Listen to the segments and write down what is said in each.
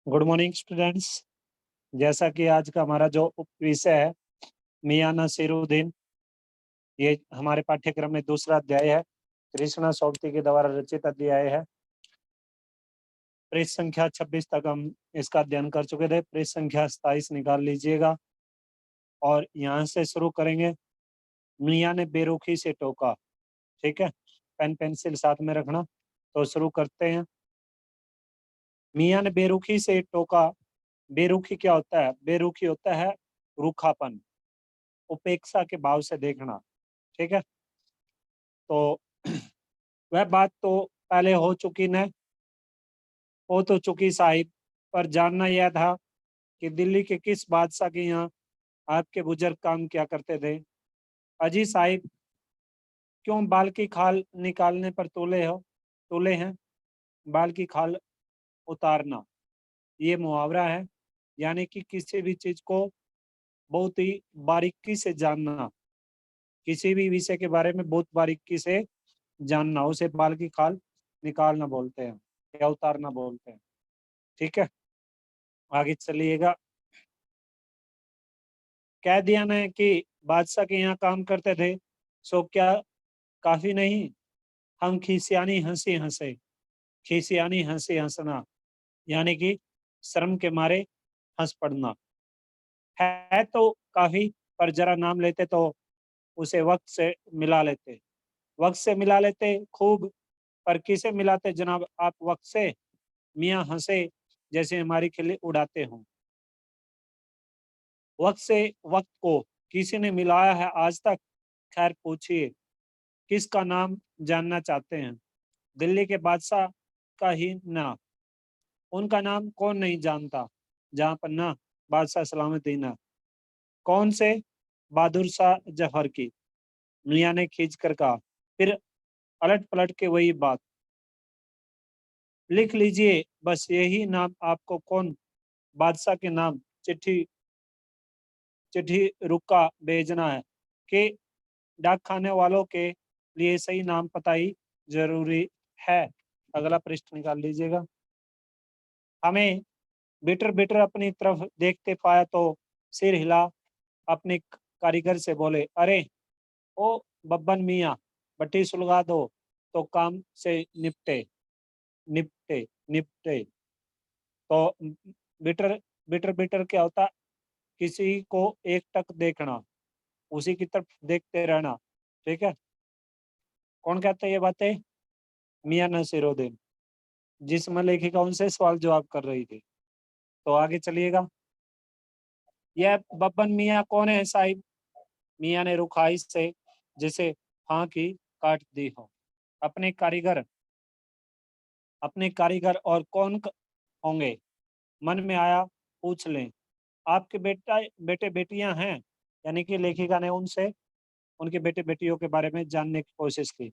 Good morning students. जैसा कि आज का हमारा जो विषय है मियां नसीरुद्दीन, ये हमारे पाठ्यक्रम में दूसरा अध्याय है। कृष्णा सोबती के द्वारा रचित अध्याय है। पृष्ठ संख्या 26 तक हम इसका अध्ययन कर चुके थे। पृष्ठ संख्या 27 निकाल लीजिएगा और यहाँ से शुरू करेंगे। मियां ने बेरुखी से टोका। ठीक है, पेन पेंसिल साथ में रखना। तो शुरू करते हैं। मियां ने बेरुखी से टोका। बेरुखी क्या होता है? बेरुखी होता है रूखापन, उपेक्षा के भाव से देखना। ठीक है, तो वह बात तो पहले हो चुकी न, हो तो चुकी साहिब, पर जानना यह था कि दिल्ली के किस बादशाह के यहाँ आपके बुजुर्ग काम क्या करते थे। अजी साहिब, क्यों बाल की खाल निकालने पर तुले हैं? बाल की खाल उतारना ये मुहावरा है, यानी कि किसी भी चीज को बहुत ही बारीकी से जानना, किसी भी विषय के बारे में बहुत बारीकी से जानना, उसे बाल की खाल निकालना बोलते हैं या उतारना बोलते हैं। ठीक है, आगे चलिएगा। कह दिया ने कि बादशाह के यहाँ काम करते थे, सो क्या काफी नहीं? हम खिसियानी हंसी हंसे। खिसियानी हंसी हंसना यानी कि शर्म के मारे हंस पड़ना है तो काफी, पर जरा नाम लेते तो उसे वक्त से मिला लेते। वक्त से मिला लेते खूब, पर किसे मिलाते जनाब आप वक्त से? मियाँ हंसे जैसे हमारी खिल्ली उड़ाते हों। वक्त से वक्त को किसी ने मिलाया है आज तक? खैर पूछिए, किसका नाम जानना चाहते हैं? दिल्ली के बादशाह का ही ना। उनका नाम कौन नहीं जानता, जहां पर ना बादशाह सलामुद्दीन है। कौन से? बहादुर शाह जफर की। मियाँ ने खींच कर कहा। फिर अलट पलट के वही बात। लिख लीजिए बस यही नाम आपको। कौन? बादशाह के नाम। चिट्ठी चिट्ठी रुका भेजना है कि डाक खाने वालों के लिए सही नाम पता ही जरूरी है। अगला पृष्ठ निकाल लीजिएगा। हमें बिटर बिटर अपनी तरफ देखते पाया तो सिर हिला अपने कारीगर से बोले, अरे ओ बब्बन मियाँ, भट्टी सुलगा दो तो काम से निपटे निपटे निपटे। तो बिटर बिटर बिटर क्या होता? किसी को एक टक देखना, उसी की तरफ देखते रहना। ठीक है, कौन कहते हैं ये बातें? मियां नसीरुद्दीन, जिसमें लेखिका उनसे सवाल जवाब कर रही थी। तो आगे चलिएगा। यह बब्बन मियाँ कौन है साहिब? मियाँ ने रुखाई से जैसे हाँ की काट दी हो। अपने कारीगर। अपने कारीगर और कौन होंगे? मन में आया पूछ लें। आपके बेटे बेटियां हैं? यानी कि लेखिका ने उनसे उनके बेटे बेटियों के बारे में जानने की कोशिश की।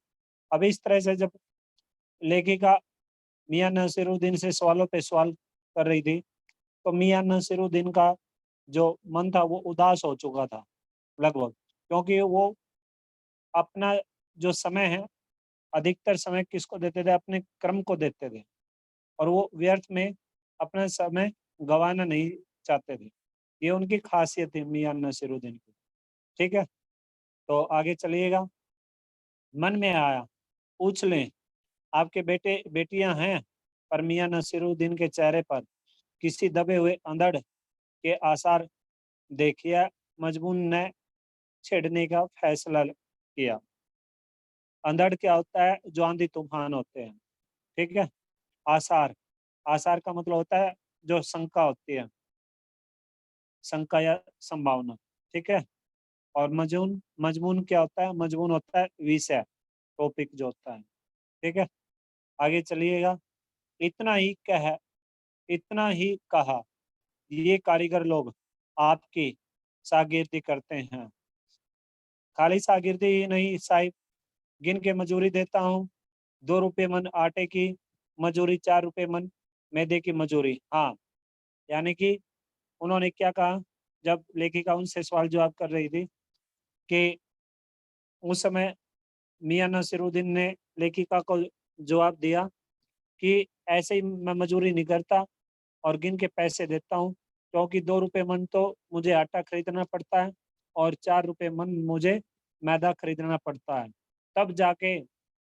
अब इस तरह से जब लेखिका मियां नसीरुद्दीन से सवालों पे सवाल कर रही थी, तो मियां नसीरुद्दीन का जो मन था वो उदास हो चुका था लगभग, क्योंकि वो अपना जो समय है अधिकतर समय किसको देते थे? अपने कर्म को देते थे, और वो व्यर्थ में अपना समय गंवाना नहीं चाहते थे। ये उनकी खासियत थी मियां नसीरुद्दीन की। ठीक है, तो आगे चलिएगा। मन में आया पूछ लें, आपके बेटे बेटियां हैं? पर मियां नसीरुद्दीन के चेहरे पर किसी दबे हुए अंधड़ के आसार देखिए। मजबून ने छेड़ने का फैसला किया। अंधड़ क्या होता है? जो आंधी तूफान होते हैं। ठीक है, आसार, आसार का मतलब होता है जो शंका होती है, शंका या संभावना। ठीक है, और मजून, मजमून क्या होता है? मजमून होता है विषय, टॉपिक जो होता है। ठीक है, आगे चलिएगा। इतना ही कह इतना ही कहा, ये कारीगर लोग आपकी शागिर्दी करते हैं। खाली शागिर्दी ही नहीं साहिब, गिन के मजूरी देता हूँ। 2 रुपये मन आटे की मजूरी, 4 रुपये मन मैदे की मजूरी। हाँ, यानी कि उन्होंने क्या कहा? जब लेखिका उनसे सवाल जवाब कर रही थी कि उस समय मियां नसीरुद्दीन ने लेखिका को जवाब दिया कि ऐसे ही मैं मजूरी नहीं करता, और गिन के पैसे देता हूँ, क्योंकि 2 रुपए मन तो मुझे आटा खरीदना पड़ता है और 4 रुपए मन मुझे मैदा खरीदना पड़ता है, तब जाके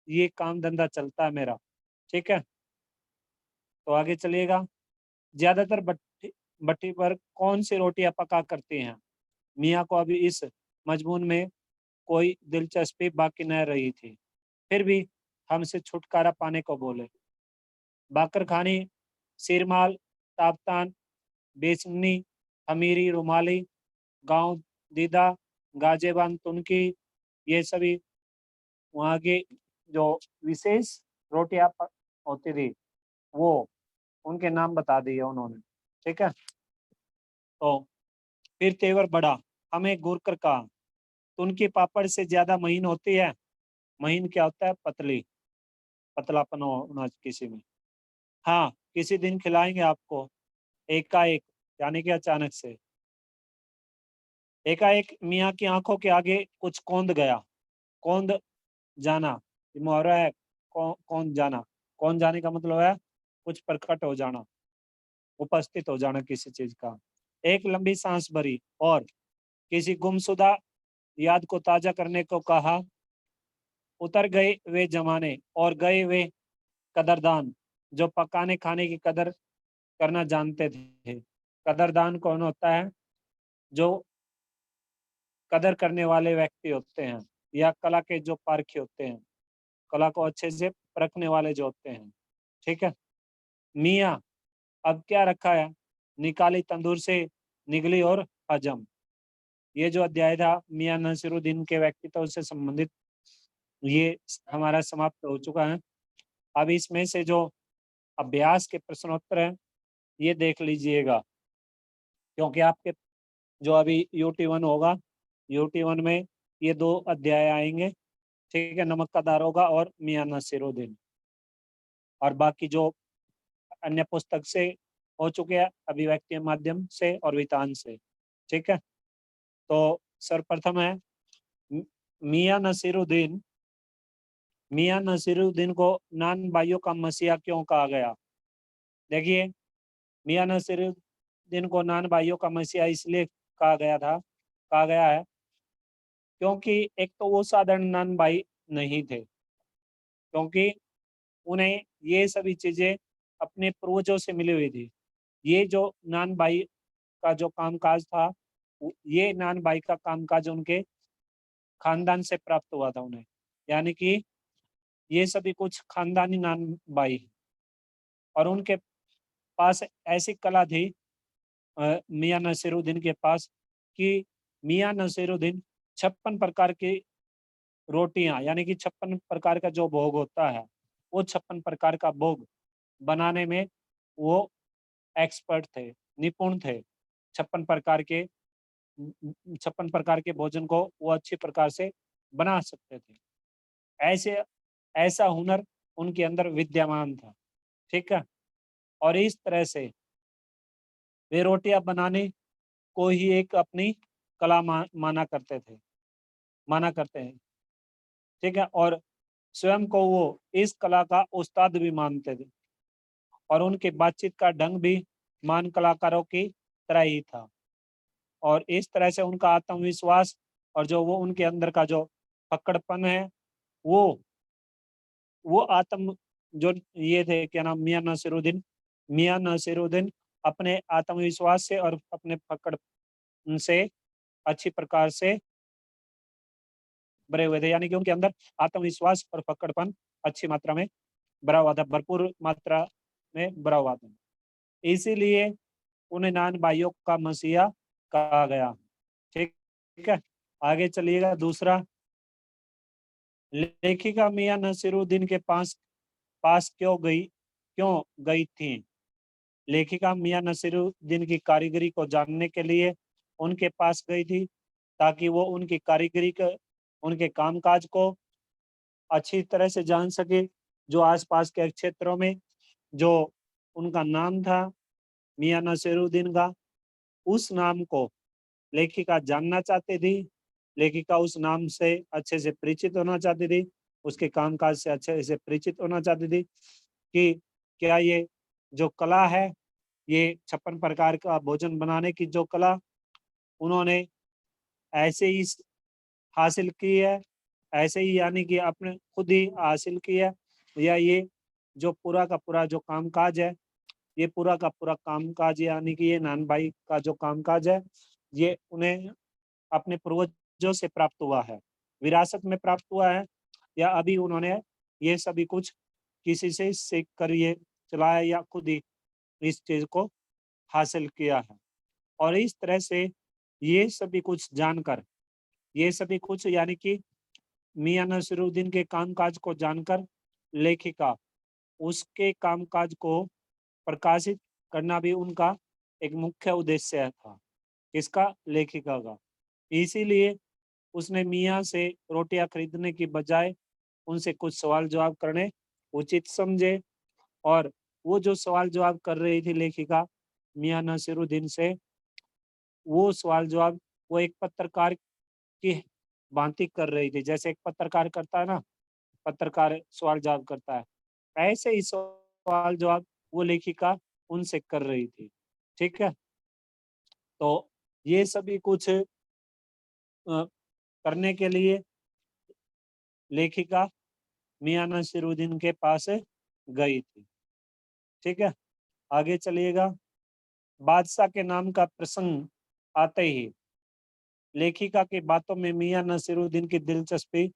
ये काम धंधा चलता है मेरा। ठीक है, तो आगे चलिएगा। ज्यादातर भट्टी भट्टी पर कौन सी रोटियां पका करती हैं? मियाँ को अभी इस मजमून में कोई दिलचस्पी बाकी न रही थी, फिर भी हमसे छुटकारा पाने को बोले। बाकरखानी, सिरमाल, ताबतान, बेसनी, अमीरी, रुमाली, गांव दीदा, गाजेबान तुनकी, ये सभी वहाँ की जो विशेष रोटियां होती थी, वो उनके नाम बता दिए उन्होंने। ठीक है, तो फिर तेवर बढ़ा, हमें घूर कर कहा, तुनकी पापड़ से ज्यादा महीन होती है। महीन क्या होता है? पतली, पतलापन होना किसी में। हाँ, किसी दिन खिलाएंगे आपको। एकाएक यानी कि अचानक से, एकाएक मियाँ की आंखों के आगे कुछ कौंध गया। कौंध जाना, ये मुहावरा है। कौन जाना, कौन जाने का मतलब है कुछ प्रकट हो जाना, उपस्थित हो जाना किसी चीज का। एक लंबी सांस भरी और किसी गुमशुदा याद को ताजा करने को कहा। उतर गए वे जमाने और गए वे कदरदान, जो पकाने खाने की कदर करना जानते थे। कदरदान कौन होता है? जो कदर करने वाले व्यक्ति होते हैं, या कला के जो पारखी होते हैं, कला को अच्छे से परखने वाले जो होते हैं। ठीक है, मियाँ अब क्या रखा है? निकाली तंदूर से निगली और हजम। ये जो अध्याय था मियाँ नसीरुद्दीन के व्यक्तित्व से संबंधित, ये हमारा समाप्त हो चुका है। अब इसमें से जो अभ्यास के प्रश्नोत्तर हैं, ये देख लीजिएगा, क्योंकि आपके जो अभी UT1 होगा, UT1 में ये 2 अध्याय आएंगे। ठीक है, नमक का दारोगा और मियाँ नसीरुद्दीन, और बाकी जो अन्य पुस्तक से हो चुके हैं, अभिव्यक्ति माध्यम से और वितान से। ठीक है, तो सर्वप्रथम है मियाँ नसीरुद्दीन। मियाँ नसीरुद्दीन को नान भाइयों का मसीहा क्यों कहा गया? देखिए, मियाँ नसीरुद्दीन को नान भाइयों का मसीहा इसलिए कहा गया है क्योंकि एक तो वो साधारण नान भाई नहीं थे, क्योंकि उन्हें ये सभी चीजें अपने पूर्वजों से मिली हुई थी। ये जो नान भाई का जो कामकाज था, ये नान भाई का कामकाज उनके खानदान से प्राप्त हुआ था उन्हें, यानी कि ये सभी कुछ खानदानी नान भाई, और उनके पास ऐसी कला थी मियाँ नसीरुद्दीन के पास, कि मियाँ नसीरुद्दीन 56 प्रकार की रोटियां, यानी कि 56 प्रकार का जो भोग होता है, वो 56 प्रकार का भोग बनाने में वो एक्सपर्ट थे, निपुण थे। 56 प्रकार के 56 प्रकार के भोजन को वो अच्छी प्रकार से बना सकते थे। ऐसे ऐसा हुनर उनके अंदर विद्यमान था। ठीक है, और इस तरह से वे रोटियां बनाने को ही एक अपनी कला माना करते थे, माना करते हैं। ठीक है, और स्वयं को वो इस कला का उस्ताद भी मानते थे, और उनके बातचीत का ढंग भी महान कलाकारों की तरह ही था। और इस तरह से उनका आत्मविश्वास और जो वो उनके अंदर का जो पकड़पन है, वो आत्म जो ये थे, क्या नाम, मियाँ नसीरुद्दीन अपने आत्मविश्वास से और अपने पकड़ से अच्छी प्रकार से भरे हुए थे, यानी कि उनके अंदर आत्मविश्वास और पकड़पन अच्छी मात्रा में भरा हुआ था, भरपूर मात्रा में भरा हुआ था। इसीलिए उन्हें नान भाइयों का मसीहा कहा गया। ठीक ठीक है, आगे चलिएगा। दूसरा, लेखिका मियाँ नसीरुद्दीन के पास पास क्यों गई थी? लेखिका मियाँ नसीरुद्दीन की कारीगरी को जानने के लिए उनके पास गई थी, ताकि वो उनकी कारीगरी का, उनके कामकाज को अच्छी तरह से जान सके। जो आसपास के क्षेत्रों में जो उनका नाम था मियाँ नसीरुद्दीन का, उस नाम को लेखिका जानना चाहती थी। लेखिका उस नाम से अच्छे से परिचित होना चाहती थी, उसके कामकाज से अच्छे से परिचित होना चाहती थी, कि क्या ये जो कला है ये 56 प्रकार का भोजन बनाने की जो कला उन्होंने ऐसे ही हासिल की है, ऐसे ही यानी कि आपने खुद ही हासिल की है, या ये जो पूरा का पूरा जो कामकाज है, ये पूरा का पूरा कामकाज यानी कि ये नान भाई का जो कामकाज है, ये उन्हें अपने पूर्वजों से प्राप्त हुआ है, विरासत में प्राप्त हुआ है, या अभी उन्होंने ये सभी कुछ किसी से सीख कर ये चलाया या खुद ही इस चीज को हासिल किया है। और इस तरह से ये सभी कुछ जानकर, ये सभी कुछ यानी कि मियां नसीरुद्दीन के कामकाज को जानकर लेखिका उसके कामकाज को प्रकाशित करना भी उनका एक मुख्य उद्देश्य था, इसका लेखिका का। इसीलिए उसने मियां से रोटियां खरीदने की बजाय उनसे कुछ सवाल जवाब करने उचित समझे, और वो जो सवाल जवाब कर रही थी लेखिका मियां नसीरुद्दीन से, वो सवाल जवाब वो एक पत्रकार की भांति कर रही थी, जैसे एक पत्रकार करता है ना, पत्रकार सवाल जवाब करता है, ऐसे ही सवाल जवाब वो लेखिका उनसे कर रही थी। ठीक है, तो ये सभी कुछ करने के लिए लेखिका मियां नसीरुद्दीन के पास गई थी। ठीक है, आगे चलिएगा। बादशाह के नाम का प्रसंग आते ही लेखिका की बातों में मियां नसीरुद्दीन की दिलचस्पी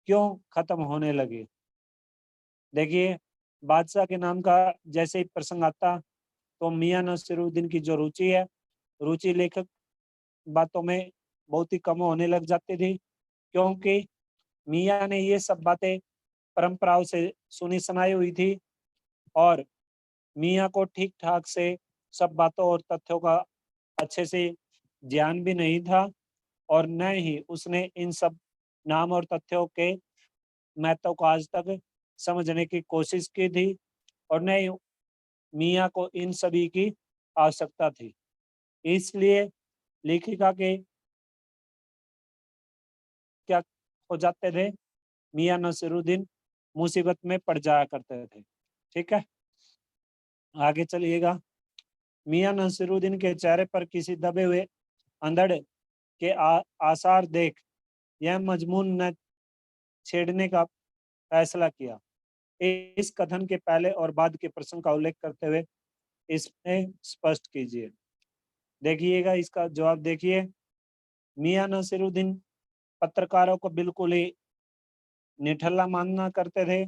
क्यों खत्म होने लगी। देखिए, बादशाह के नाम का जैसे ही प्रसंग आता तो मियां नसीरुद्दीन की जो रुचि है, रुचि लेखक बातों में बहुत ही कम होने लग जाती थी, क्योंकि मियां ने ये सब बातें परंपराओं से सुनी सुनाई हुई थी, और मियां को ठीक ठाक से सब बातों और तथ्यों का अच्छे से ज्ञान भी नहीं था, और न ही उसने इन सब नाम और तथ्यों के महत्व को आज तक समझने की कोशिश की थी, और न ही मियां को इन सभी की आवश्यकता थी। इसलिए लेखिका के क्या हो जाते थे, मियां नसीरुद्दीन मुसीबत में पड़ जाया करते थे। ठीक है, आगे चलिएगा। मियां नसीरुद्दीन के चेहरे पर किसी दबे हुए अंधड़ के आसार देख यह मजमून न छेड़ने का फैसला किया। इस कथन के पहले और बाद के प्रसंग का उल्लेख करते हुए इसमें स्पष्ट कीजिए। देखिएगा, इसका जवाब देखिए। मियां नसीरुद्दीन पत्रकारों को बिल्कुल ही निठल्ला मानना करते थे,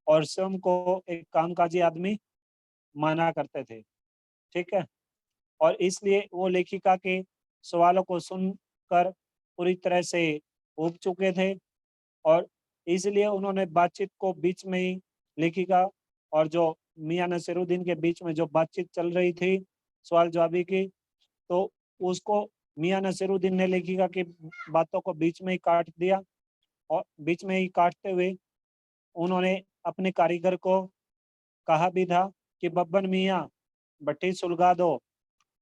और स्वयं को एक कामकाजी आदमी माना करते थे। ठीक है, और इसलिए वो लेखिका के सवालों को सुनकर पूरी तरह से ऊब चुके थे, और इसलिए उन्होंने बातचीत को बीच में ही लेखिका और जो मियां नसीरुद्दीन के बीच में जो बातचीत चल रही थी सवाल जवाबी की, तो उसको मियां नसीरुद्दीन ने लेखिका की बातों को बीच में ही काट दिया, और बीच में ही काटते हुए उन्होंने अपने कारीगर को कहा भी था कि बब्बन मियां भट्टी सुलगा दो,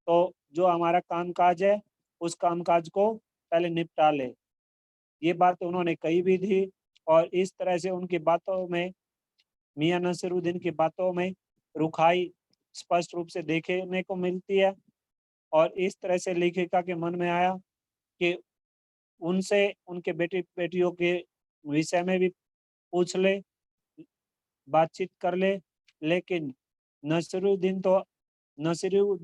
तो जो हमारा कामकाज है उस कामकाज को पहले निपटा ले। ये बात उन्होंने कही भी थी, और इस तरह से उनकी बातों में, मियां नसीरुद्दीन की बातों में रुखाई स्पष्ट रूप से देखने को मिलती है, और इस तरह से लेखिका के मन में आया कि उनसे उनके बेटी बेटियों के विषय में भी पूछ ले, बातचीत कर ले, लेकिन नसीरुद्दीन तो नसीरु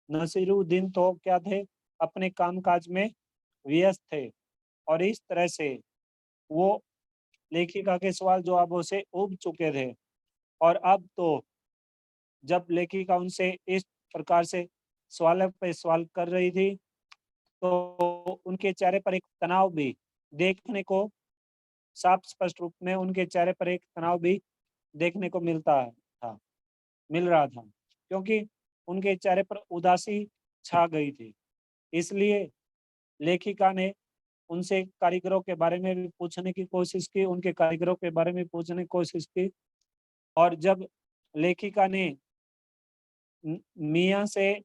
नसीरुद्दीन तो क्या थे, अपने कामकाज में व्यस्त थे, और इस तरह से वो लेखिका के सवाल जवाबों से उब चुके थे। और अब तो जब लेखिका उनसे इस प्रकार से सवाल पे सवाल कर रही थी, तो उनके चेहरे पर एक तनाव भी देखने को, साफ स्पष्ट रूप में उनके चेहरे पर एक तनाव भी देखने को मिल रहा था, क्योंकि उनके चेहरे पर उदासी छा गई थी। इसलिए लेखिका ने उनसे कारीगरों के बारे में भी पूछने की कोशिश की, उनके कारीगरों के बारे में पूछने की कोशिश की, और जब लेखिका ने मियां से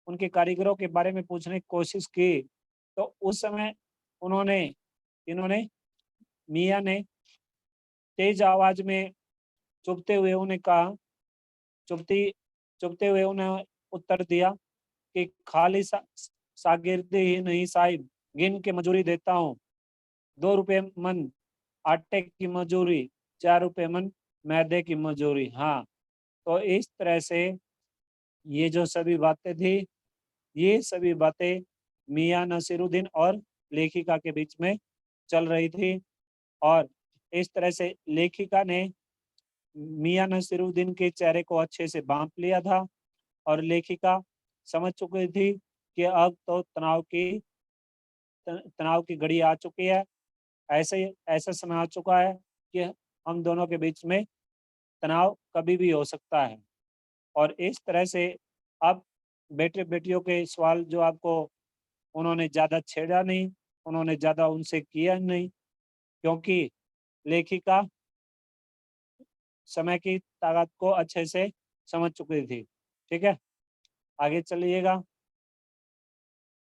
उनके कारीगरों के बारे में पूछने की कोशिश की, तो उस समय उन्होंने इन्होंने मियां ने तेज आवाज में चुभते हुए उन्हें कहा, चुभती चुभते हुए उन्हें उत्तर दिया कि खाली शागिर्दी ही नहीं साहिब, गिन के मजूरी देता हूँ। 2 रुपये मन आटे की मजूरी, 4 रुपये मन मैदे की मजूरी। हाँ, तो इस तरह से ये जो सभी बातें थी, ये सभी बातें मियां नसीरुद्दीन और लेखिका के बीच में चल रही थी। और इस तरह से लेखिका ने मियां नसीरुद्दीन के चेहरे को अच्छे से भांप लिया था और लेखिका समझ चुकी थी कि अब तो तनाव की घड़ी आ चुकी है। ऐसा समय आ चुका है कि हम दोनों के बीच में तनाव कभी भी हो सकता है। और इस तरह से अब बेटे बेटियों के सवाल जो आपको उन्होंने ज़्यादा छेड़ा नहीं, उन्होंने ज़्यादा उनसे किया नहीं, क्योंकि लेखिका समय की ताकत को अच्छे से समझ चुकी थी। ठीक है, आगे चलिएगा।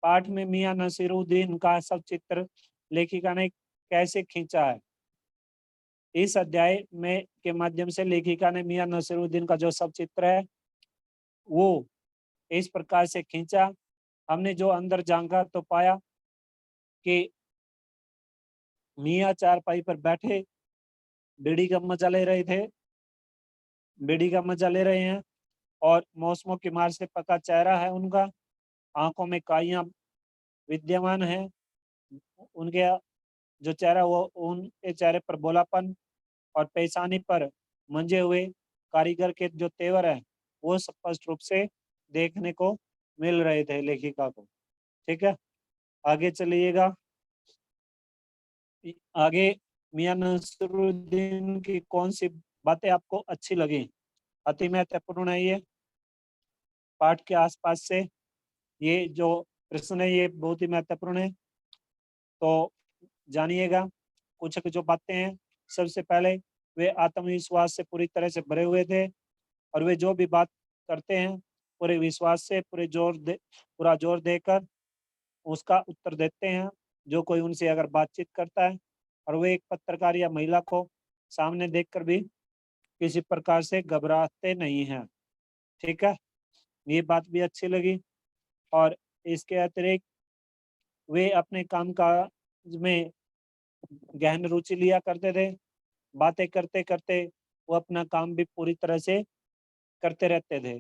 पाठ में मियां नसीरुद्दीन का सब चित्र लेखिका ने कैसे खींचा है। इस अध्याय में के माध्यम से लेखिका ने मियां नसीरुद्दीन का जो सब चित्र है वो इस प्रकार से खींचा। हमने जो अंदर झांका तो पाया कि मियां चारपाई पर बैठे बीड़ी का मजा ले रहे थे, बीड़ी का मजा ले रहे हैं और मौसमों की मार से पका चेहरा है उनका, आंखों में काइयां विद्यमान है उनके, जो चेहरा वो उनके चेहरे पर भोलापन और पेशानी पर मंजे हुए कारीगर के जो तेवर है वो स्पष्ट रूप से देखने को मिल रहे थे लेखिका को। ठीक है, आगे चलिएगा। आगे मियां नसरुद्दीन की कौन सी बातें आपको अच्छी लगी, अति महत्वपूर्ण है ये पाठ के आसपास से। ये जो प्रश्न है ये बहुत ही महत्वपूर्ण है, तो जानिएगा। कुछ जो बातें हैं, सबसे पहले वे आत्मविश्वास से पूरी तरह से भरे हुए थे और वे जो भी बात करते हैं पूरे विश्वास से पूरा जोर देकर उसका उत्तर देते हैं जो कोई उनसे अगर बातचीत करता है, और वे एक पत्रकार या महिला को सामने देखकर भी किसी प्रकार से घबराते नहीं हैं। ठीक है, ये बात भी अच्छी लगी। और इसके अतिरिक्त वे अपने काम काज में गहन रुचि लिया करते थे, बातें करते करते वो अपना काम भी पूरी तरह से करते रहते थे।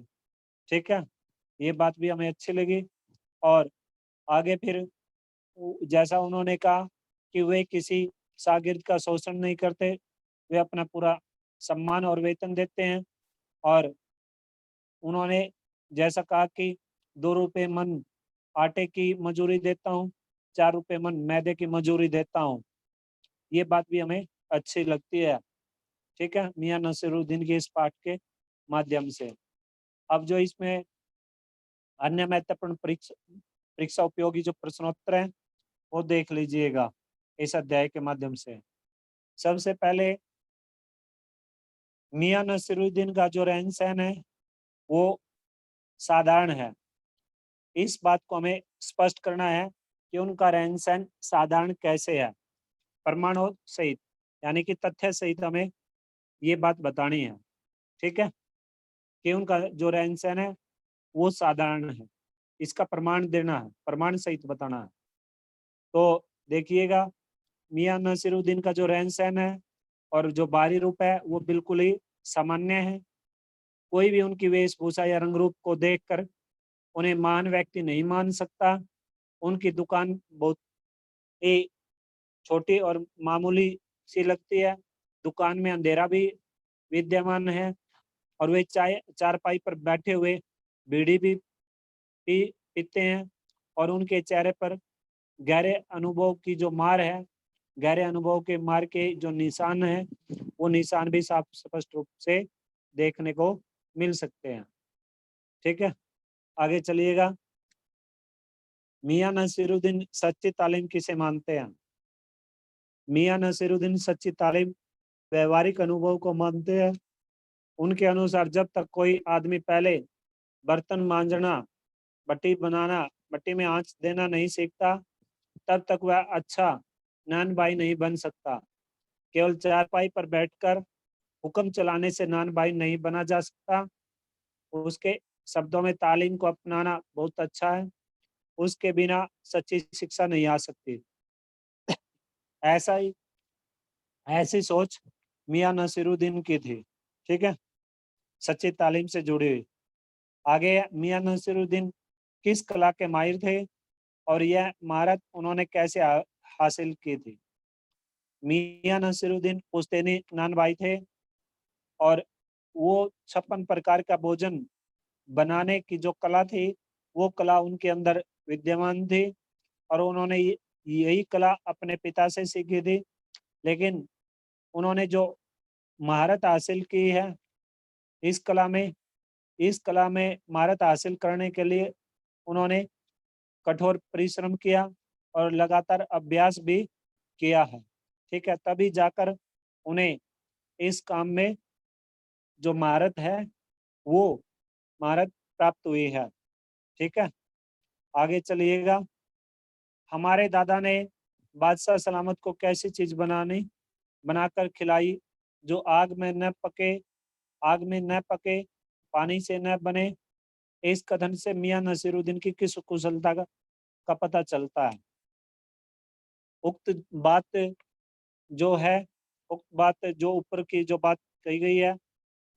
ठीक है, ये बात भी हमें अच्छी लगी। और आगे फिर जैसा उन्होंने कहा कि वे किसी शागिर्द का शोषण नहीं करते, वे अपना पूरा सम्मान और वेतन देते हैं। और उन्होंने जैसा कहा कि 2 रुपये मन आटे की मजूरी देता हूँ, 4 रुपये मन मैदे की मजूरी देता हूँ, ये बात भी हमें अच्छी लगती है। ठीक है, मियां नसीरुद्दीन के इस पाठ के माध्यम से। अब जो इसमें अन्य महत्वपूर्ण परीक्षा परीक्षा उपयोगी जो प्रश्नोत्तर हैं वो देख लीजिएगा इस अध्याय के माध्यम से। सबसे पहले मियां नसीरुद्दीन का जो रहन सहन है वो साधारण है। इस बात को हमें स्पष्ट करना है कि उनका रहन सहन साधारण कैसे है, प्रमाणों सहित, यानी कि तथ्य सहित हमें ये बात बतानी है। ठीक है, कि उनका जो रहन सहन है वो साधारण है, इसका प्रमाण देना है, प्रमाण सहित बताना है। तो देखिएगा, मियां नसीरुद्दीन का जो रहन सहन है और जो बाहरी रूप है वो बिल्कुल ही सामान्य है। कोई भी उनकी वेशभूषा या रंग रूप को देखकर उन्हें महान व्यक्ति नहीं मान सकता। उनकी दुकान बहुत ही छोटी और मामूली सी लगती है, दुकान में अंधेरा भी विद्यमान है और वे चारपाई पर बैठे हुए बीड़ी भी पीते हैं और उनके चेहरे पर गहरे अनुभव की जो मार है, गहरे अनुभव के मार के जो निशान है वो निशान भी साफ स्पष्ट रूप से देखने को मिल सकते हैं। ठीक है, आगे चलिएगा। मियां नसीरुद्दीन सच्ची तालीम किसे मानते हैं। मियां नसीरुद्दीन सच्ची तालीम व्यवहारिक अनुभव को मानते हैं। उनके अनुसार जब तक कोई आदमी पहले बर्तन मांजना, भट्टी बनाना, भट्टी में आंच देना नहीं सीखता, तब तक वह अच्छा नान भाई नहीं बन सकता। केवल चारपाई पर बैठकर हुक्म चलाने से नान भाई नहीं बना जा सकता। उसके शब्दों में तालीम को अपनाना बहुत अच्छा है, उसके बिना सच्ची शिक्षा नहीं आ सकती। ऐसा ही ऐसी सोच मियाँ नसीरुद्दीन की थी, ठीक है, सच्ची तालीम से जुड़ी हुई। आगे मियाँ नसीरुद्दीन किस कला के माहिर थे और यह महारत उन्होंने कैसे हासिल की थी? मियाँ नसीरुद्दीन पुश्तैनी नानबाई थे और वो 56 प्रकार का भोजन बनाने की जो कला थी, वो कला उनके अंदर विद्यमान थी और उन्होंने यही कला अपने पिता से सीखी थी। लेकिन उन्होंने जो महारत हासिल की है इस कला में इस कला में महारत हासिल करने के लिए उन्होंने कठोर परिश्रम किया और लगातार अभ्यास भी किया है, ठीक है, तभी जाकर उन्हें इस काम में जो महारत है वो महारत प्राप्त हुई है, ठीक है। आगे चलिएगा। हमारे दादा ने बादशाह सलामत को कैसी चीज बनाकर खिलाई जो आग में न पके, पानी से न बने। इस कथन से मियाँ नसीरुद्दीन की किस कुशलता का पता चलता है? उक्त बात जो है उक्त बात जो ऊपर की जो बात कही गई है,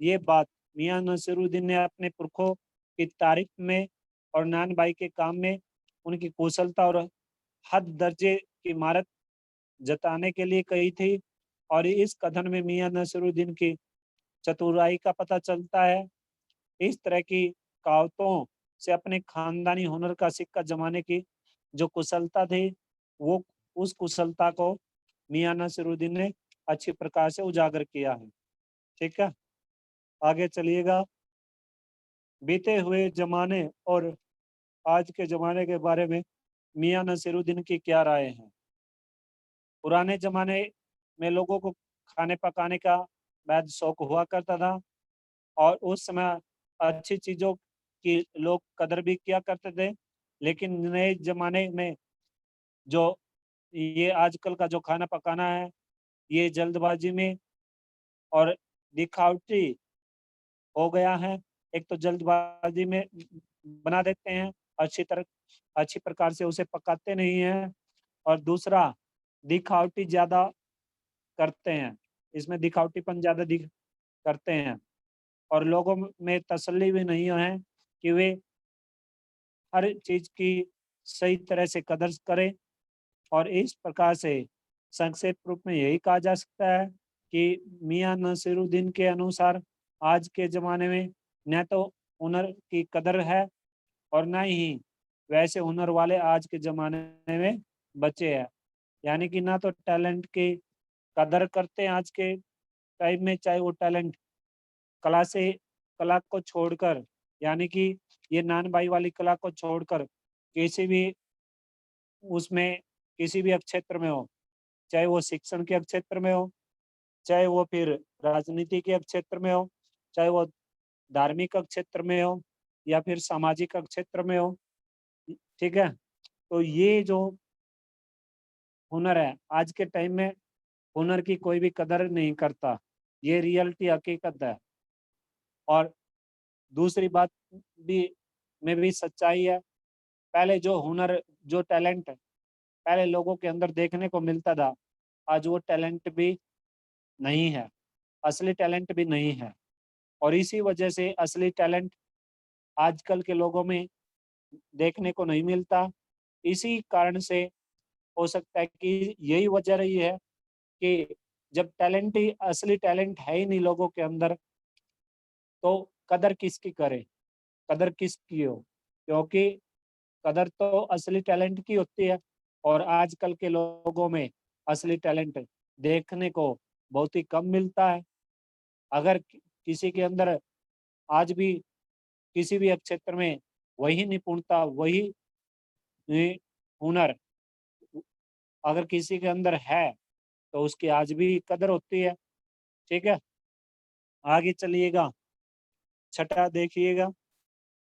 ये बात मियाँ नसीरुद्दीन ने अपने पुरखों की तारीफ में और नान भाई के काम में उनकी कुशलता और हद दर्जे की महारत जताने के लिए कही थी और इस कथन में मियाँ नसीरुद्दीन की चतुराई का पता चलता है। इस तरह की कहावतों से अपने खानदानी हुनर का सिक्का जमाने की जो कुशलता थी, वो उस कुशलता को मियाँ नसीरुद्दीन ने अच्छी प्रकार से उजागर किया है, ठीक है। आगे चलिएगा। बीते हुए जमाने और आज के जमाने के बारे में मियाँ नसीरुद्दीन की क्या राय है? पुराने जमाने में लोगों को खाने पकाने का बेहद शौक हुआ करता था और उस समय अच्छी चीज़ों की लोग कदर भी किया करते थे। लेकिन नए ज़माने में जो ये आजकल का जो खाना पकाना है, ये जल्दबाज़ी में और दिखावटी हो गया है। एक तो जल्दबाज़ी में बना देते हैं, अच्छी प्रकार से उसे पकाते नहीं हैं और दूसरा दिखावटी ज़्यादा करते हैं। इसमें दिखावटीपन ज़्यादा दिख करते हैं और लोगों में तसल्ली भी नहीं है कि वे हर चीज़ की सही तरह से कदर करें और इस प्रकार से संक्षेप रूप में यही कहा जा सकता है कि मियाँ नसीरुद्दीन के अनुसार आज के ज़माने में न तो हुनर की कदर है और न ही वैसे हुनर वाले आज के ज़माने में बचे हैं। यानी कि ना तो टैलेंट की कदर करते हैं आज के टाइम में, चाहे वो टैलेंट कला से कला को छोड़कर, यानी कि ये नान भाई वाली कला को छोड़कर किसी भी उसमें किसी भी क्षेत्र में हो, चाहे वो शिक्षण के क्षेत्र में हो, चाहे वो फिर राजनीति के क्षेत्र में हो, चाहे वो धार्मिक क्षेत्र में हो या फिर सामाजिक क्षेत्र में हो, ठीक है। तो ये जो हुनर है आज के टाइम में, हुनर की कोई भी कदर नहीं करता, ये रियलिटी हकीकत है। और दूसरी बात भी में भी सच्चाई है। पहले जो हुनर जो टैलेंट पहले लोगों के अंदर देखने को मिलता था, आज वो टैलेंट भी नहीं है, असली टैलेंट भी नहीं है और इसी वजह से असली टैलेंट आजकल के लोगों में देखने को नहीं मिलता। इसी कारण से हो सकता है कि यही वजह रही है कि जब टैलेंट ही असली टैलेंट है ही नहीं लोगों के अंदर, तो कदर किसकी करें, कदर किसकी हो? क्योंकि कदर तो असली टैलेंट की होती है और आजकल के लोगों में असली टैलेंट देखने को बहुत ही कम मिलता है। अगर किसी के अंदर आज भी किसी भी क्षेत्र में वही निपुणता, वही हुनर अगर किसी के अंदर है, तो उसकी आज भी कदर होती है, ठीक है। आगे चलिएगा, छठा देखिएगा।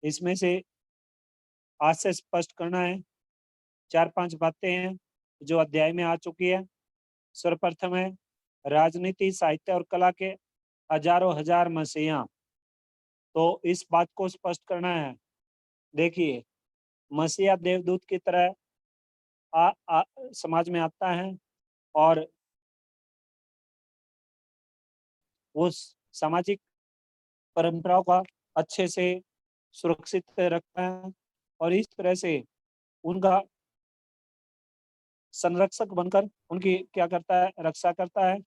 इसमें से आज से स्पष्ट करना है, 4-5 बातें हैं जो अध्याय में आ चुकी है। सर्वप्रथम है राजनीति, साहित्य और कला के हजारों हजार मसीहा। तो इस बात को स्पष्ट करना है। देखिए, मसीहा देवदूत की तरह समाज में आता है और वो सामाजिक परंपराओं का अच्छे से सुरक्षित रखता है और इस तरह से उनका संरक्षक बनकर उनकी क्या करता है, रक्षा करता है।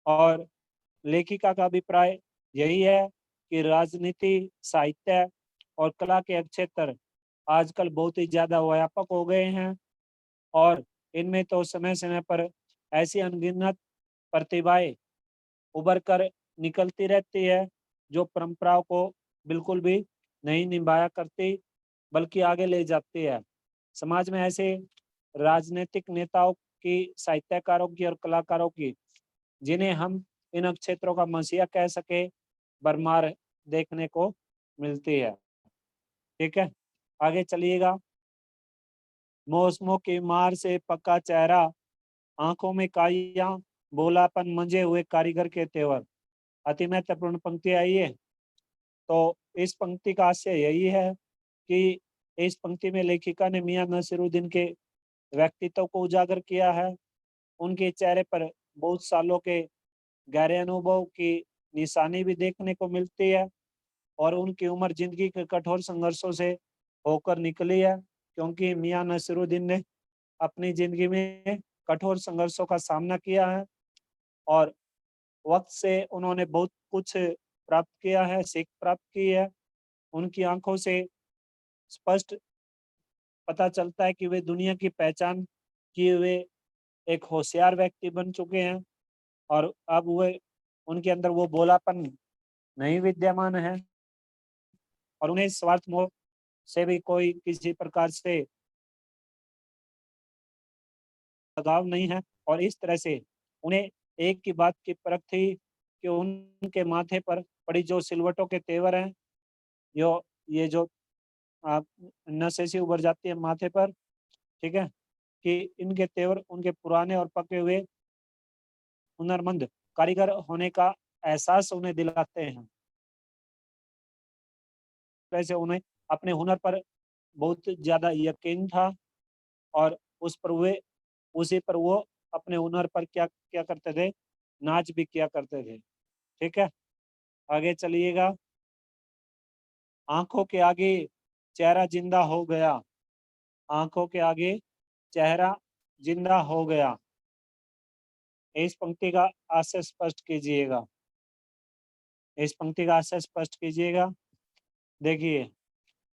और लेखिका का अभिप्राय यही है कि राजनीति, साहित्य और कला के क्षेत्र आजकल बहुत ही ज़्यादा व्यापक हो गए हैं और इनमें तो समय-समय पर ऐसी अनगिनत प्रतिभाएँ उभर कर निकलती रहती है, जो परंपराओं को बिल्कुल भी नहीं निभाया करती, बल्कि आगे ले जाती है। समाज में ऐसे राजनीतिक नेताओं की, साहित्यकारों की और कलाकारों की, जिन्हें हम इन क्षेत्रों का मसीहा कह सके, भरमार देखने को मिलती है। ठीक है? आगे चलिएगा। मौसमों की मार से पका चेहरा, आँखों में काइयाँ, भोलापन मंजे हुए कारीगर के तेवर। अति महत्वपूर्ण पंक्ति आई है। तो इस पंक्ति का आशय यही है कि इस पंक्ति में लेखिका ने मियाँ नसीरुद्दीन के व्यक्तित्व को उजागर किया है। उनके चेहरे पर बहुत सालों के गहरे अनुभव की निशानी भी देखने को मिलती है और उनकी उम्र जिंदगी के कठोर संघर्षों से होकर निकली है, क्योंकि मियाँ नसीरुद्दीन ने अपनी जिंदगी में कठोर संघर्षों का सामना किया है और वक्त से उन्होंने बहुत कुछ प्राप्त किया है, सीख प्राप्त की है। उनकी आंखों से स्पष्ट पता चलता है कि वे दुनिया की पहचान किए हुए एक होशियार व्यक्ति बन चुके हैं और अब वे उनके अंदर वो भोलापन नहीं विद्यमान है और उन्हें स्वार्थ मोह से भी कोई किसी प्रकार से लगाव नहीं है और इस तरह से उन्हें एक की बात की परख थी कि उनके माथे पर पड़ी जो सिलवटों के तेवर हैं, यो ये जो नशे से उभर जाती है माथे पर, ठीक है? कि इनके तेवर उनके पुराने और पके हुए हुनरमंद कारीगर होने का एहसास उन्हें दिलाते हैं। वैसे उन्हें अपने हुनर पर बहुत ज़्यादा यकीन था और उसी पर वो अपने हुनर पर क्या क्या करते थे, नाच भी किया करते थे। ठीक है? आगे चलिएगा। आँखों के आगे चेहरा जिंदा हो गया, आँखों के आगे चेहरा जिंदा हो गया। इस पंक्ति का आशय स्पष्ट कीजिएगा। इस पंक्ति का आशय स्पष्ट कीजिएगा। देखिए,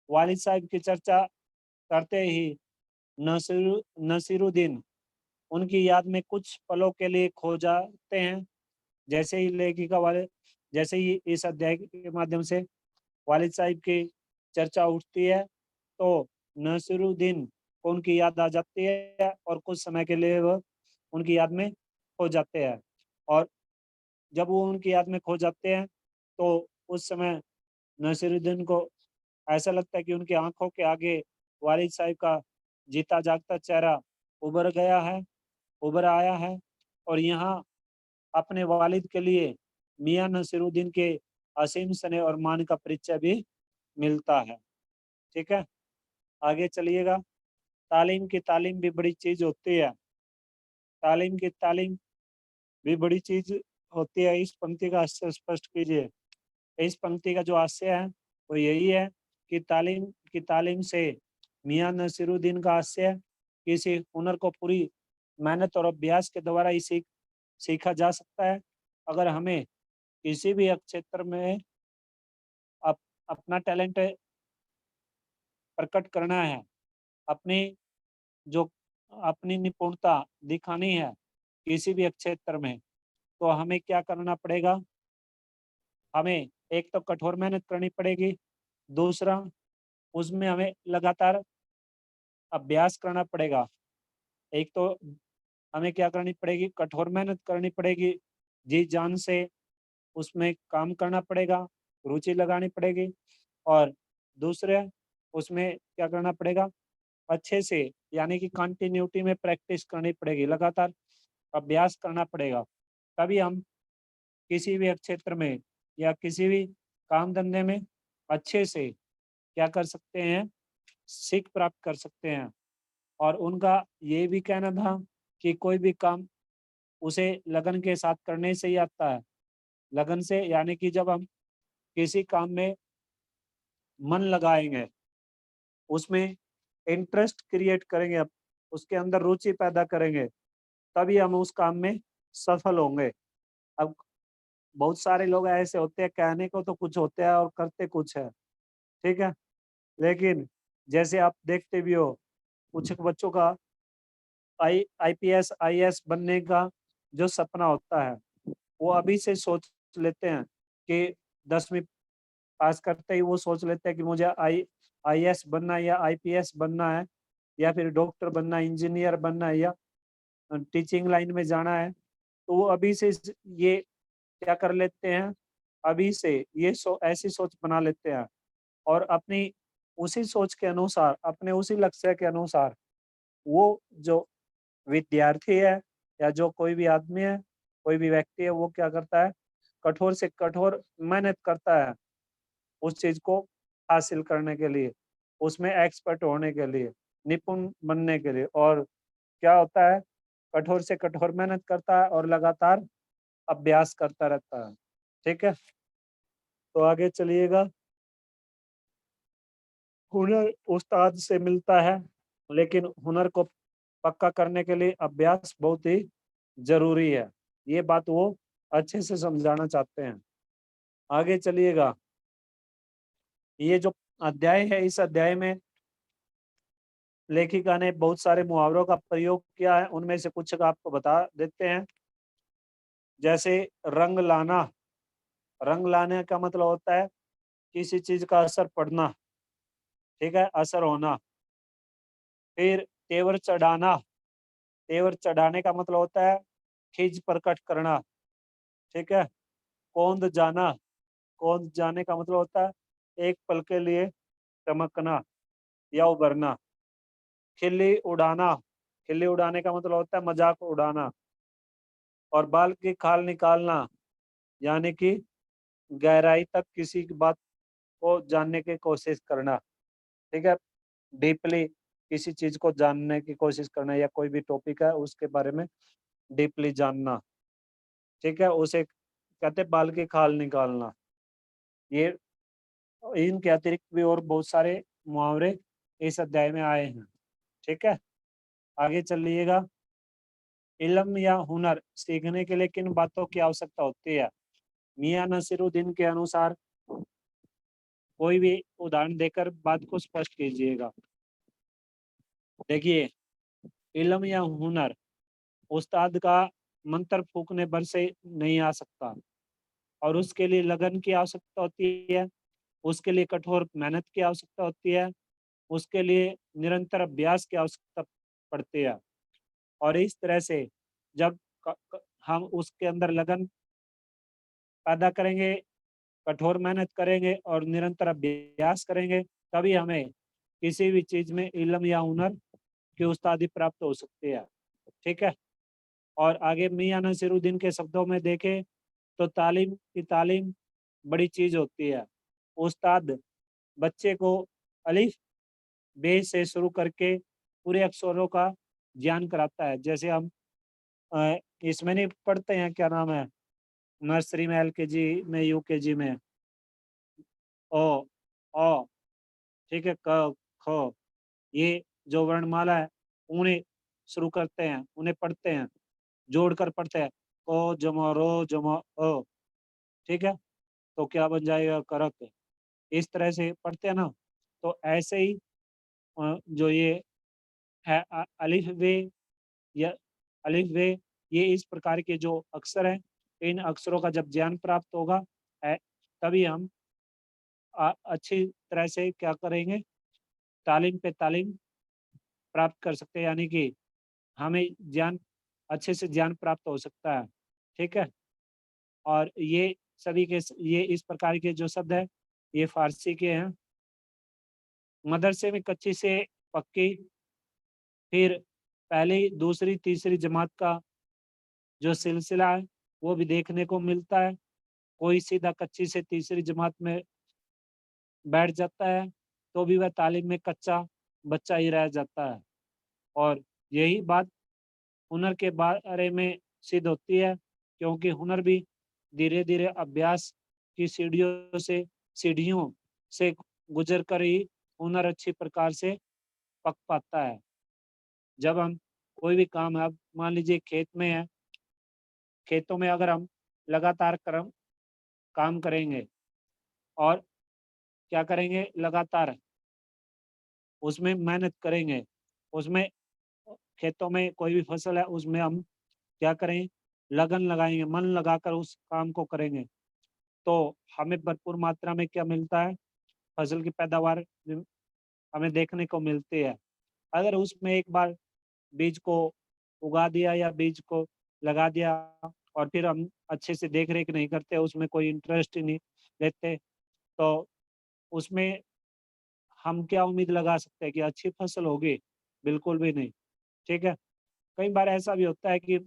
वालिद साहब की चर्चा करते ही नसीरुद्दीन उनकी याद में कुछ पलों के लिए खो जाते हैं। जैसे ही इस अध्याय के माध्यम से वालिद साहब की चर्चा उठती है, तो नसीरुद्दीन को उनकी याद आ जाती है और कुछ समय के लिए वह उनकी याद में खो जाते हैं और जब वो उनकी याद में खो जाते हैं, तो उस समय नसीरुद्दीन को ऐसा लगता है कि उनकी आँखों के आगे वालिद साहब का जीता जागता चेहरा उभर आया है और यहाँ अपने वालिद के लिए मियाँ नसीरुद्दीन के असीम स्नेह और मान का परिचय भी मिलता है। ठीक है? आगे चलिएगा। तालीम भी बड़ी चीज़ होती है। तालीम भी बड़ी चीज़ होती है। इस पंक्ति का आशय स्पष्ट कीजिए। इस पंक्ति का जो आशय है, वो यही है कि तालीम से मियाँ नसीरुद्दीन का आशय किसी हुनर को पूरी मेहनत और अभ्यास के द्वारा ही सीखा जा सकता है। अगर हमें किसी भी क्षेत्र में अप अपना टैलेंट प्रकट करना है, अपनी जो अपनी निपुणता दिखानी है किसी भी क्षेत्र में, तो हमें क्या करना पड़ेगा? हमें एक तो कठोर मेहनत करनी पड़ेगी, दूसरा उसमें हमें लगातार अभ्यास करना पड़ेगा। एक तो हमें क्या करनी पड़ेगी? कठोर मेहनत करनी पड़ेगी, जी जान से उसमें काम करना पड़ेगा, रुचि लगानी पड़ेगी और दूसरे उसमें क्या करना पड़ेगा? अच्छे से यानी कि कंटिन्यूटी में प्रैक्टिस करनी पड़ेगी, लगातार अभ्यास करना पड़ेगा। तभी हम किसी भी क्षेत्र में या किसी भी काम धंधे में अच्छे से क्या कर सकते हैं, सीख प्राप्त कर सकते हैं। और उनका ये भी कहना था कि कोई भी काम उसे लगन के साथ करने से ही आता है। लगन से यानी कि जब हम किसी काम में मन लगाएँगे, उसमें इंटरेस्ट क्रिएट करेंगे, उसके अंदर रुचि पैदा करेंगे, तभी हम उस काम में सफल होंगे। अब बहुत सारे लोग ऐसे होते हैं, कहने को तो कुछ होते हैं और करते कुछ है, ठीक है? लेकिन जैसे आप देखते भी हो, कुछ बच्चों का आईपीएस, आईएएस बनने का जो सपना होता है, वो अभी से सोच लेते हैं कि 10वीं पास करते ही वो सोच लेते हैं कि मुझे आईएएस बनना है या आईपीएस बनना है या फिर डॉक्टर बनना है, इंजीनियर बनना है या टीचिंग लाइन में जाना है। तो वो अभी से ये क्या कर लेते हैं, अभी से ये ऐसी सोच बना लेते हैं और अपनी उसी सोच के अनुसार, अपने उसी लक्ष्य के अनुसार वो जो विद्यार्थी है या जो कोई भी आदमी है, कोई भी व्यक्ति है, वो क्या करता है, कठोर से कठोर मेहनत करता है उस चीज़ को हासिल करने के लिए, उसमें एक्सपर्ट होने के लिए, निपुण बनने के लिए। और क्या होता है, कठोर से कठोर मेहनत करता है और लगातार अभ्यास करता रहता है। ठीक है? तो आगे चलिएगा। हुनर उस्ताद से मिलता है, लेकिन हुनर को पक्का करने के लिए अभ्यास बहुत ही ज़रूरी है। ये बात वो अच्छे से समझाना चाहते हैं। आगे चलिएगा। ये जो अध्याय है, इस अध्याय में लेखिका ने बहुत सारे मुहावरों का प्रयोग किया है, उनमें से कुछ का आपको बता देते हैं। जैसे रंग लाना, रंग लाने का मतलब होता है किसी चीज़ का असर पड़ना, ठीक है? असर होना। फिर तेवर चढ़ाना, तेवर चढ़ाने का मतलब होता है खिज प्रकट करना, ठीक है? कौंध जाना, कौंध जाने का मतलब होता है एक पल के लिए चमकना या उभरना। खिल्ली उड़ाना, खिल्ली उड़ाने का मतलब होता है मजाक उड़ाना। और बाल की खाल निकालना, यानी कि गहराई तक किसी की बात को जानने की कोशिश करना, ठीक है? डीपली किसी चीज़ को जानने की कोशिश करना या कोई भी टॉपिक है उसके बारे में डीपली जानना, ठीक है? उसे कहते हैं बाल की खाल निकालना। ये इनके अतिरिक्त भी और बहुत सारे मुहावरे इस अध्याय में आए हैं, ठीक है? आगे चलिएगा। इल्म या हुनर सीखने के लिए किन बातों की आवश्यकता होती है? मियां नसीरुद्दीन के अनुसार कोई भी उदाहरण देकर बात को स्पष्ट कीजिएगा। देखिए, इल्म या हुनर उस्ताद का मंत्र फूकने भर से नहीं आ सकता और उसके लिए लगन की आवश्यकता होती है, उसके लिए कठोर मेहनत की आवश्यकता होती है, उसके लिए निरंतर अभ्यास की आवश्यकता पड़ती है। और इस तरह से जब हम उसके अंदर लगन पैदा करेंगे, कठोर मेहनत करेंगे और निरंतर अभ्यास करेंगे, तभी हमें किसी भी चीज़ में इल्म या हुनर की उस्तादी प्राप्त हो सकती है। ठीक है? और आगे मियां नसीरुद्दीन के शब्दों में देखें तो तालीम बड़ी चीज़ होती है। उस्ताद बच्चे को अलिफ बे से शुरू करके पूरे अक्षरों का ज्ञान कराता है। जैसे हम इसमें नहीं पढ़ते हैं, क्या नाम है, नर्सरी में, एलकेजी में, यूकेजी में ओ, औ, ठीक है, क, ख, ये जो वर्णमाला है उन्हें शुरू करते हैं, उन्हें पढ़ते हैं, जोड़कर पढ़ते हैं। ओ जमा रो जमा अ, ठीक है? तो क्या बन जाएगा, करक। इस तरह से पढ़ते हैं ना, तो ऐसे ही जो ये है अलिफ बे या अलिफ बे, ये इस प्रकार के जो अक्षर हैं, इन अक्षरों का जब ज्ञान प्राप्त होगा है, तभी हम अच्छी तरह से क्या करेंगे, तालीम पे तालीम प्राप्त कर सकते हैं, यानी कि हमें ज्ञान अच्छे से ज्ञान प्राप्त हो सकता है। ठीक है? और ये सभी के ये इस प्रकार के जो शब्द हैं, ये फारसी के हैं। मदरसे में कच्ची से पक्की, फिर पहली, दूसरी, तीसरी जमात का जो सिलसिला है, वो भी देखने को मिलता है। कोई सीधा कच्ची से तीसरी जमात में बैठ जाता है तो भी वह तालीम में कच्चा बच्चा ही रह जाता है। और यही बात हुनर के बारे में सिद्ध होती है, क्योंकि हुनर भी धीरे धीरे अभ्यास की सीढ़ियों से गुजर कर ही हुनर अच्छी प्रकार से पक पाता है। जब हम कोई भी काम है, अब मान लीजिए खेत में है, खेतों में अगर हम लगातार काम करेंगे और क्या करेंगे, लगातार उसमें मेहनत करेंगे, उसमें खेतों में कोई भी फसल है उसमें हम क्या करें, लगन लगाएंगे, मन लगाकर उस काम को करेंगे, तो हमें भरपूर मात्रा में क्या मिलता है, फसल की पैदावार हमें देखने को मिलती है। अगर उसमें एक बार बीज को उगा दिया या बीज को लगा दिया और फिर हम अच्छे से देख रेख नहीं करते, उसमें कोई इंटरेस्ट ही नहीं लेते, तो उसमें हम क्या उम्मीद लगा सकते हैं कि अच्छी फसल होगी? बिल्कुल भी नहीं। ठीक है। कई बार ऐसा भी होता है कि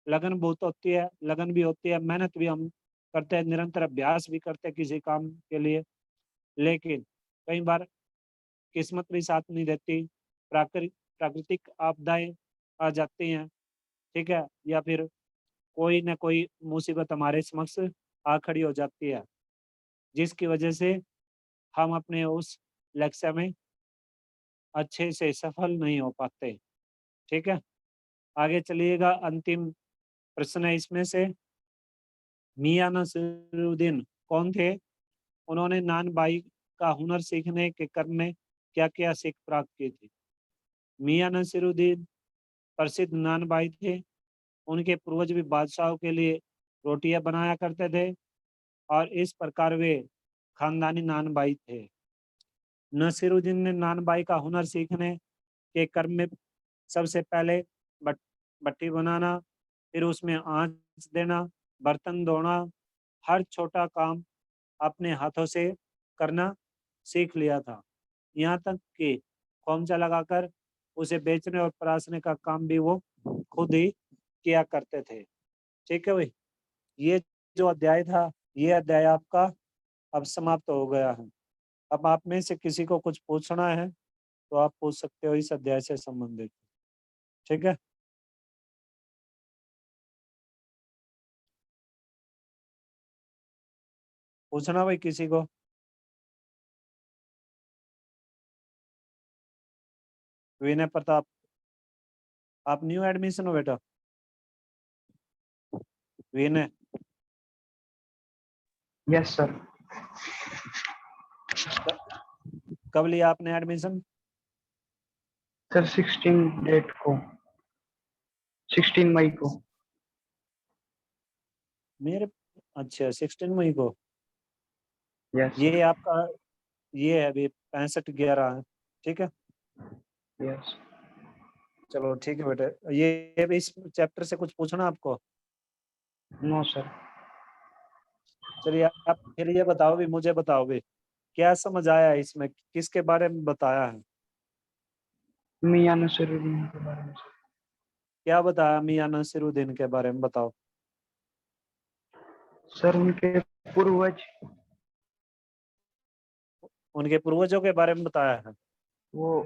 लगन बहुत होती है, लगन भी होती है, मेहनत भी हम करते हैं, निरंतर अभ्यास भी करते हैं किसी काम के लिए, लेकिन कई बार किस्मत भी साथ नहीं देती, प्राकृतिक आपदाएं आ जाती हैं, ठीक है, या फिर कोई ना कोई मुसीबत हमारे समक्ष आ खड़ी हो जाती है, जिसकी वजह से हम अपने उस लक्ष्य में अच्छे से सफल नहीं हो पाते। ठीक है। आगे चलिएगा, अंतिम प्रश्न है इसमें से, मियां नसीरुद्दीन कौन थे? उन्होंने नानबाई का हुनर सीखने के क्रम में क्या क्या सीख प्राप्त की थी? मियां नसीरुद्दीन प्रसिद्ध नानबाई थे। उनके पूर्वज भी बादशाहों के लिए रोटियां बनाया करते थे और इस प्रकार वे खानदानी नानबाई थे। नसीरुद्दीन ने नानबाई का हुनर सीखने के क्रम में सबसे पहले बट भट्टी बनाना, फिर उसमें आंच देना, बर्तन धोना, हर छोटा काम अपने हाथों से करना सीख लिया था। यहाँ तक कि खोमचा लगाकर उसे बेचने और परासने का काम भी वो खुद ही किया करते थे। ठीक है भाई, ये जो अध्याय था, ये अध्याय आपका अब समाप्त हो गया है। अब आप में से किसी को कुछ पूछना है तो आप पूछ सकते हो इस अध्याय से संबंधित। ठीक है। पूछना भाई किसी को। विनय प्रताप, आप न्यू एडमिशन हो बेटा? विनय, यस सर। कब लिया आपने एडमिशन? सर 16 डेट को, 16 मई को। मेरे, अच्छा 16 मई को। Yes sir. ये आपका, ये है अभी 65/11 है। ठीक है। यस। चलो ठीक है बेटा, ये इस चैप्टर से कुछ पूछना आपको? No sir. चलिए आप फिर ये बताओ भी, मुझे बताओ भी, क्या समझ आया इसमें, किसके बारे में बताया है? मियां नसीरुद्दीन के बारे में सर। क्या बताया मियां नसीरुद्दीन के बारे में, बताओ। सर उनके पूर्वज, उनके पूर्वजों के बारे में बताया है। वो